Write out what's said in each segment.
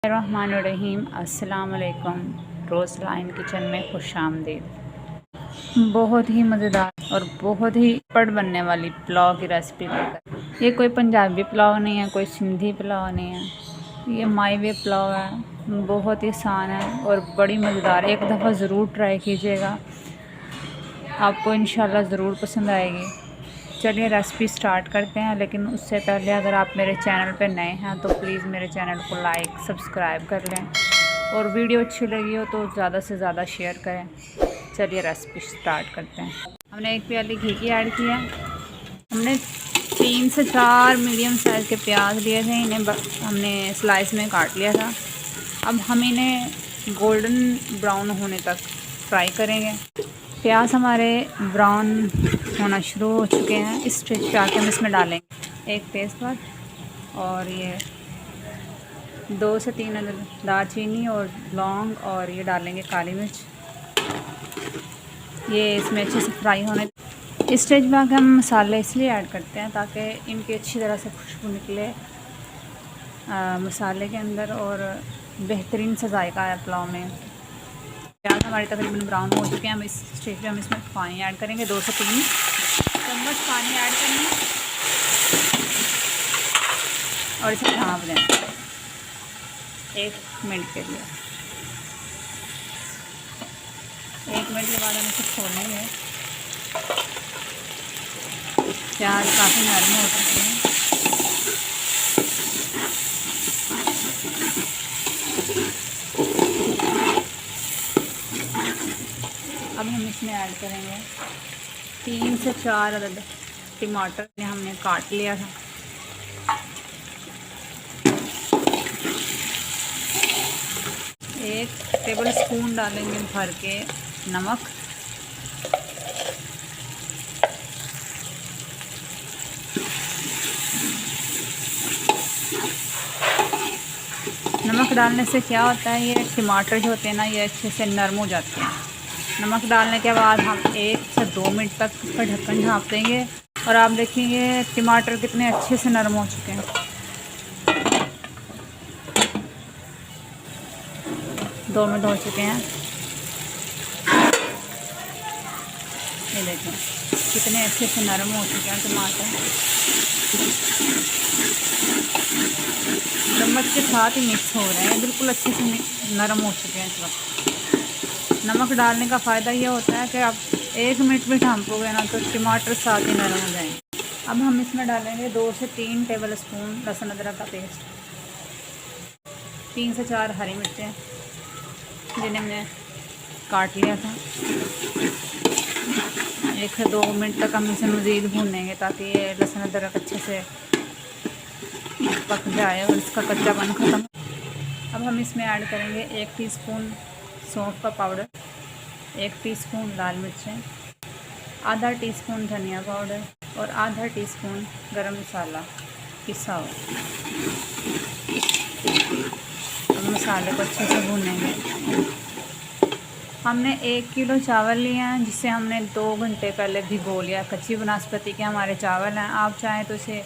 रहमानुर्रहीम। अस्सलाम वालेकुम। रोज़ line kitchen में खुशामदीद। बहुत ही मज़ेदार और बहुत ही पट बनने वाली पुलाव की रेसिपी लेकर। ये कोई पंजाबी पुलाव नहीं है, कोई सिंधी पुलाव नहीं है, ये माई वे पुलाव है। बहुत ही आसान है और बड़ी मज़ेदार है। एक दफ़ा ज़रूर ट्राई कीजिएगा, आपको इंशाल्लाह ज़रूर पसंद आएगी। चलिए रेसिपी स्टार्ट करते हैं, लेकिन उससे पहले अगर आप मेरे चैनल पर नए हैं तो प्लीज़ मेरे चैनल को लाइक सब्सक्राइब कर लें और वीडियो अच्छी लगी हो तो ज़्यादा से ज़्यादा शेयर करें। चलिए रेसिपी स्टार्ट करते हैं। हमने 1 प्याली घी की ऐड किया। हमने 3 से 4 मीडियम साइज़ के प्याज लिए थे, इन्हें हमने स्लाइस में काट लिया था। अब हम इन्हें गोल्डन ब्राउन होने तक फ्राई करेंगे। प्याज हमारे ब्राउन होना शुरू हो चुके हैं। इस स्टेज पे आके हम इसमें डालेंगे 1 तेज़पात और ये 2 से 3 दालचीनी और लौंग, और ये डालेंगे काली मिर्च। ये इसमें अच्छे से फ्राई होने। इस स्टेज पे आके हम मसाले इसलिए ऐड करते हैं ताकि इनकी अच्छी तरह से खुशबू निकले मसाले के अंदर और बेहतरीन सा जायका है पुलाव में। प्याज हमारे तकरीबन ब्राउन हो चुके हैं। हम इस स्टेज पे हम इसमें पानी ऐड करेंगे। 2 से 3 चम्मच पानी ऐड करना है और इसे ढाँप दें 1 मिनट के लिए। 1 मिनट के बाद हम इसे खोलेंगे। प्याज काफ़ी नरम हो चुके हैं। अब हम इसमें ऐड करेंगे 3 से 4 अदद टमाटर हमने काट लिया था। एक टेबल स्पून डालेंगे भर के नमक। नमक डालने से क्या होता है, ये टमाटर जो होते हैं ना, ये अच्छे से नरम हो जाते हैं। नमक डालने के बाद हम 1 से 2 मिनट तक इसका ढक्कन ढाँप देंगे और आप देखेंगे टमाटर कितने अच्छे से नरम हो चुके हैं। 2 मिनट हो चुके हैं। ये देखें कितने अच्छे से नरम हो चुके हैं टमाटर। चम्मच के साथ ही मिक्स हो रहे हैं, बिल्कुल अच्छे से नरम हो चुके हैं इस वक्त। नमक डालने का फ़ायदा ये होता है कि आप 1 मिनट में ढाँपोगे ना तो टमाटर साथ ही नरम हो जाएंगे। अब हम इसमें डालेंगे 2 से 3 टेबल स्पून लहसुन अदरक का पेस्ट, 3 से 4 हरी मिर्चें जिन्हें हमने काट लिया था। 1 से 2 मिनट तक हम इसे मज़ीद भूनेंगे ताकि ये लहसुन अदरक अच्छे से पक जाए और इसका कच्चापन ख़त्म। अब हम इसमें ऐड करेंगे 1 टीस्पून सौंफ का पाउडर, 1 टीस्पून लाल मिर्चें, आधा टीस्पून धनिया पाउडर और आधा टीस्पून गरम मसाला पिसा हुआ। अब मसाले को अच्छे से भूनेंगे। हमने 1 किलो चावल लिए हैं जिसे हमने 2 घंटे पहले भिगो लिया। कच्ची बनास्पति के हमारे चावल हैं। आप चाहें तो इसे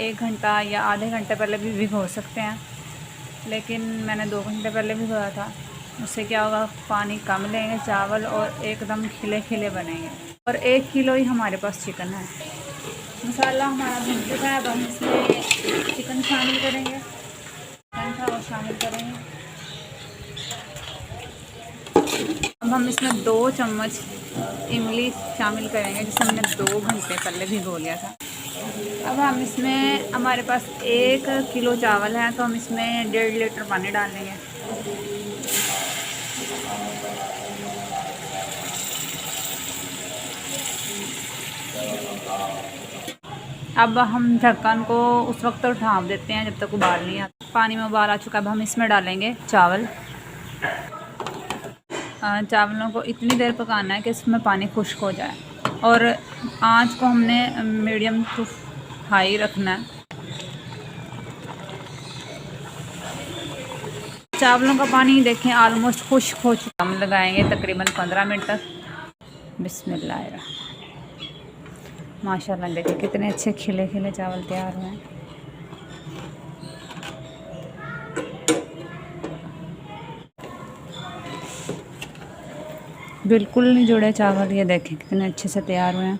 1 घंटा या आधे घंटे पहले भी भिगो सकते हैं, लेकिन मैंने 2 घंटे पहले भिगोया था। उससे क्या होगा, पानी कम लेंगे चावल और एकदम खिले खिले बनेंगे। और 1 किलो ही हमारे पास चिकन है। मसाला हमारा भुन चुका है। अब हम इसमें चिकन शामिल करेंगे, और शामिल करेंगे। अब हम इसमें 2 चम्मच इमली शामिल करेंगे जिसे हमने 2 घंटे पहले भिगो लिया था। अब हम इसमें, हमारे पास 1 किलो चावल है तो हम इसमें 1.5 लीटर पानी डालेंगे। अब हम ढक्कन को उस वक्त तो ढाँप देते हैं जब तक उबाल नहीं आता। पानी में उबाल आ चुका है। अब हम इसमें डालेंगे चावल। चावलों को इतनी देर पकाना है कि इसमें पानी खुश्क हो जाए और आंच को हमने मीडियम टू हाई रखना है। चावलों का पानी देखें ऑलमोस्ट खुश्क हो चुका। हम लगाएंगे तकरीबन 15 मिनट तक। बिस्मिल्लाह, माशाल्लाह देखिए कितने अच्छे खिले खिले चावल तैयार हुए हैं। बिल्कुल नहीं जुड़े चावल, ये देखें कितने अच्छे से तैयार हुए हैं।